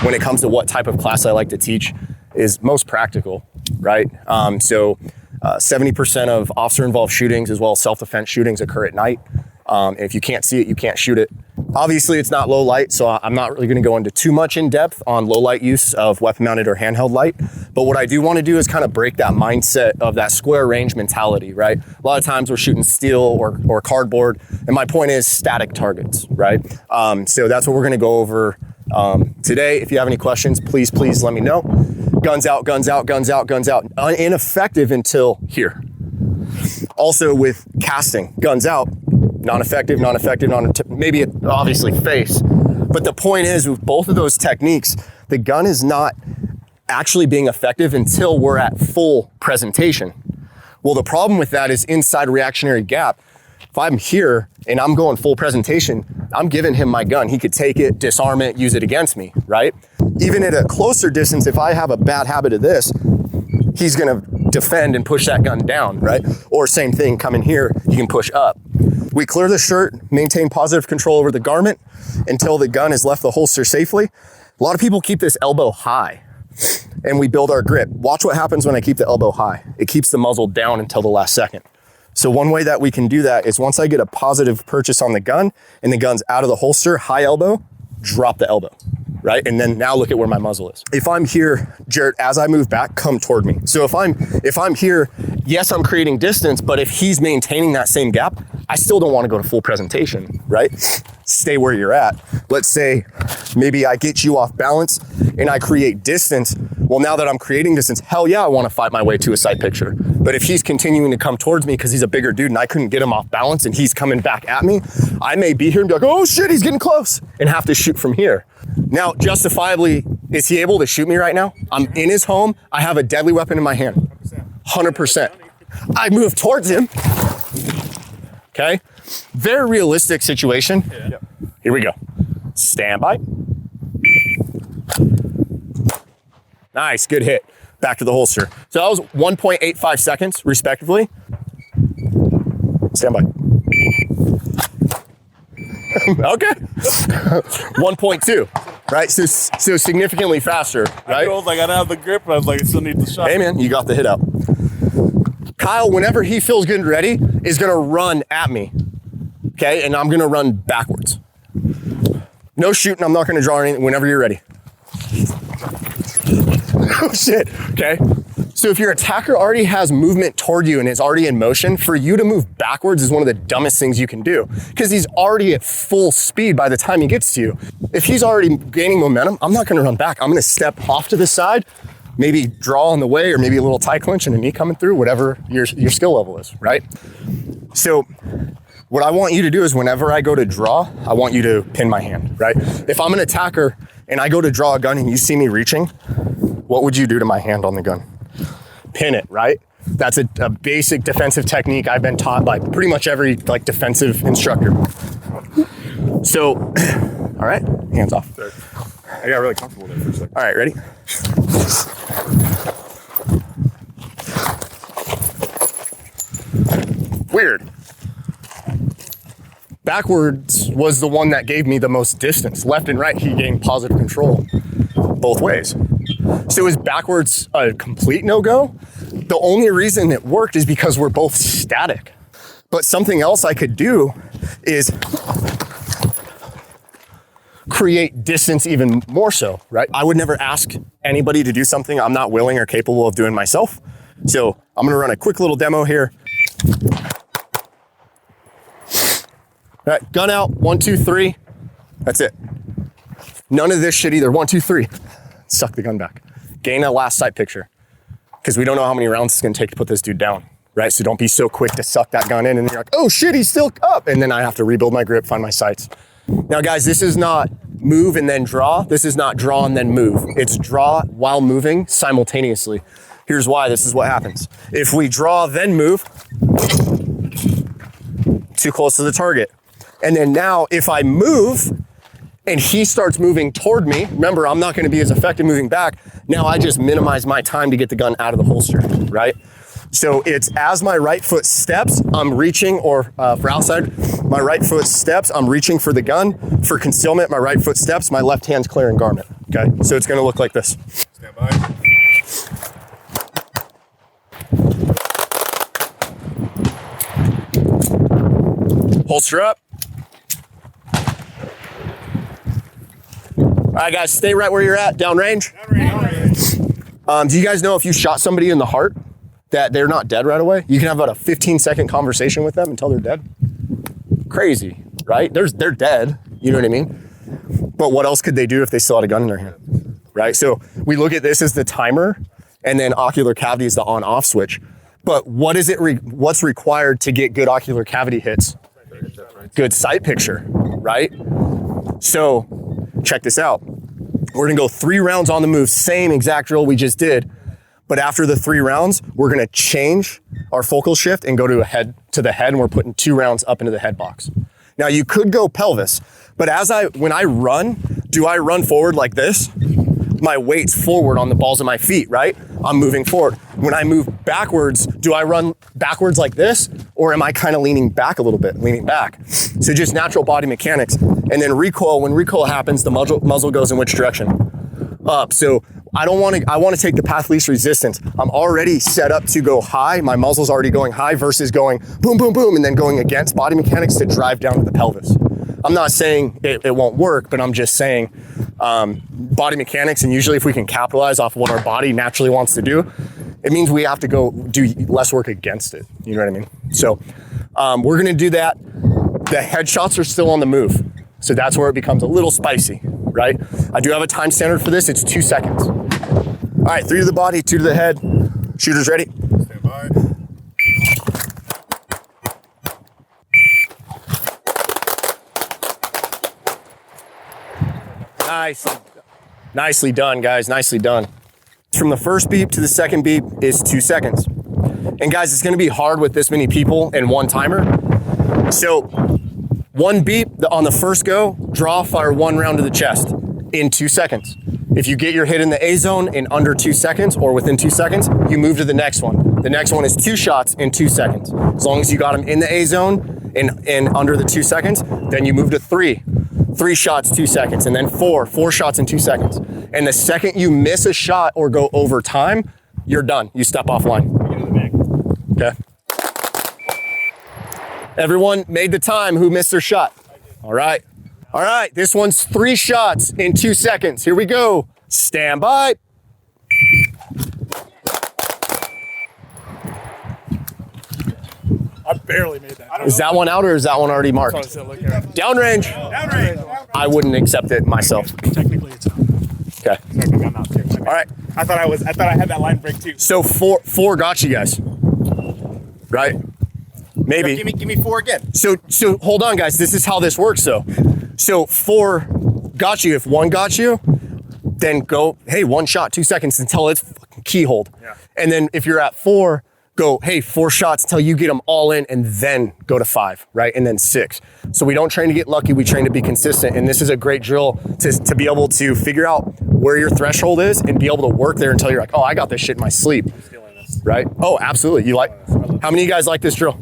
when it comes to what type of class I like to teach is most practical, right? 70% of officer-involved shootings as well as self-defense shootings occur at night. If you can't see it, you can't shoot it. Obviously, it's not low light, so I'm not really going to go into too much in depth on low light use of weapon-mounted or handheld light. But what I do want to do is kind of break that mindset of that square range mentality, right? A lot of times we're shooting steel or cardboard, and my point is static targets, right? So that's what we're going to go over today. If you have any questions, please let me know. Guns out, guns out, guns out, guns out. Ineffective until here. Also with casting, guns out, non-effective, maybe obviously face. But the point is with both of those techniques, the gun is not actually being effective until we're at full presentation. Well, the problem with that is inside reactionary gap. If I'm here and I'm going full presentation, I'm giving him my gun. He could take it, disarm it, use it against me, right? Even at a closer distance, if I have a bad habit of this, he's gonna defend and push that gun down, right? Or same thing, come in here, he can push up. We clear the shirt, maintain positive control over the garment until the gun has left the holster safely. A lot of people keep this elbow high and we build our grip. Watch what happens when I keep the elbow high. It keeps the muzzle down until the last second. So one way that we can do that is once I get a positive purchase on the gun and the gun's out of the holster, high elbow, drop the elbow, right? And then now look at where my muzzle is. If I'm here, Jarrett, as I move back, come toward me. So if I'm here, yes, I'm creating distance, but if he's maintaining that same gap, I still don't want to go to full presentation, right? Stay where you're at. Let's say maybe I get you off balance and I create distance. Well, now that I'm creating distance, hell yeah, I want to fight my way to a sight picture. But if he's continuing to come towards me because he's a bigger dude and I couldn't get him off balance and he's coming back at me, I may be here and be like, oh shit, he's getting close, and have to shoot from here. Now, justifiably, is he able to shoot me right now? I'm in his home. I have a deadly weapon in my hand. 100%. I move towards him. Okay. Very realistic situation. Yeah. Here we go. Stand by. Nice. Good hit. Back to the holster. So that was 1.85 seconds, respectively. Stand by. Okay. 1.2. Right? So significantly faster, right? I was like, I don't have the grip, but I was like, I still need the shot. Hey, man, you got the hit out. Kyle, whenever he feels good and ready, is going to run at me, okay? And I'm going to run backwards. No shooting. I'm not going to draw anything whenever you're ready. Oh, shit, okay? So if your attacker already has movement toward you and is already in motion, for you to move backwards is one of the dumbest things you can do because he's already at full speed by the time he gets to you. If he's already gaining momentum, I'm not going to run back. I'm going to step off to the side, maybe draw on the way, or maybe a little tie clinch and a knee coming through, whatever your skill level is, right? So what I want you to do is whenever I go to draw, I want you to pin my hand, right? If I'm an attacker and I go to draw a gun and you see me reaching, what would you do to my hand on the gun? Pin it, right? That's a basic defensive technique I've been taught by pretty much every defensive instructor. So, all right, hands off. I got really comfortable there for a second. All right, ready? Weird. Backwards was the one that gave me the most distance. Left and right, he gained positive control both ways. So is backwards a complete no-go? The only reason it worked is because we're both static. But something else I could do is create distance even more so, right? I would never ask anybody to do something I'm not willing or capable of doing myself. So I'm gonna run a quick little demo here. All right, gun out, 1, 2, 3. That's it. None of this shit either. 1, 2, 3. Suck the gun back. Gain a last sight picture. Because we don't know how many rounds it's gonna take to put this dude down, right? So don't be so quick to suck that gun in and you're like, oh shit, he's still up. And then I have to rebuild my grip, find my sights. Now guys, this is not move and then draw. This is not draw and then move. It's draw while moving simultaneously. Here's why. This is what happens. If we draw, then move, too close to the target. And then now if I move and he starts moving toward me, remember, I'm not gonna be as effective moving back. Now I just minimize my time to get the gun out of the holster, right? So it's as my right foot steps, I'm reaching, or for outside, my my right foot steps, I'm reaching for the gun. For concealment, my right foot steps, my left hand's clearing garment, okay? So it's gonna look like this. Stand by. Holster up. All right, guys, stay right where you're at, downrange. Do you guys know if you shot somebody in the heart that they're not dead right away? You can have about a 15-second conversation with them until they're dead. Crazy, right? They're dead, you know what I mean? But what else could they do if they still had a gun in their hand, right? So we look at this as the timer, and then ocular cavity is the on-off switch. But what's required to get good ocular cavity hits? Good sight picture, right? So check this out. We're gonna go 3 rounds on the move, same exact drill we just did. But after the 3 rounds, we're gonna change our focal shift and go to the head, and we're putting 2 rounds up into the head box. Now you could go pelvis, but when I run, do I run forward like this? My weight's forward on the balls of my feet, right? I'm moving forward. When I move backwards, do I run backwards like this? Or am I kind of leaning back a little bit, leaning back? So just natural body mechanics. And then recoil, when recoil happens, the muzzle goes in which direction? Up. So I want to take the path least resistance. I'm already set up to go high. My muzzle's already going high versus going boom, boom, boom, and then going against body mechanics to drive down to the pelvis. I'm not saying it won't work, but I'm just saying body mechanics, and usually if we can capitalize off what our body naturally wants to do, it means we have to go do less work against it. You know what I mean? So we're gonna do that. The headshots are still on the move. So that's where it becomes a little spicy, right? I do have a time standard for this. It's 2 seconds. All right, 3 to the body, 2 to the head. Shooters ready? Stand by. Nice. Nicely done, guys. Nicely done. From the first beep to the second beep is 2 seconds. And guys, it's gonna be hard with this many people and one timer. So 1 beep on the first go, draw, fire 1 round to the chest in 2 seconds. If you get your hit in the A zone in under 2 seconds or within 2 seconds, you move to the next one. The next one is 2 shots in 2 seconds. As long as you got them in the A zone in under the 2 seconds, then you move to 3. 3 shots, 2 seconds, and then 4 shots in 2 seconds. And the second you miss a shot or go over time, you're done. You step offline. Okay. Everyone made the time who missed their shot. All right. All right. This one's 3 shots in 2 seconds. Here we go. Stand by. I barely made that. Is that one out or is that one already marked? Downrange. Downrange. I wouldn't accept it myself. Technically, it's out. Okay. Technically, I'm out too. All right. I thought I had that line break too. So four got you guys. Right? Maybe. Give me 4 again. So hold on, guys. This is how this works, though. So 4 got you. If 1 got you, then go, hey, 1 shot, 2 seconds until it's fucking keyholed. Yeah. And then if you're at 4, go, hey, 4 shots until you get them all in, and then go to 5, right? And then 6. So we don't train to get lucky. We train to be consistent. And this is a great drill to be able to figure out where your threshold is and be able to work there until you're like, oh, I got this shit in my sleep. Right? Oh, absolutely. How many of you guys like this drill?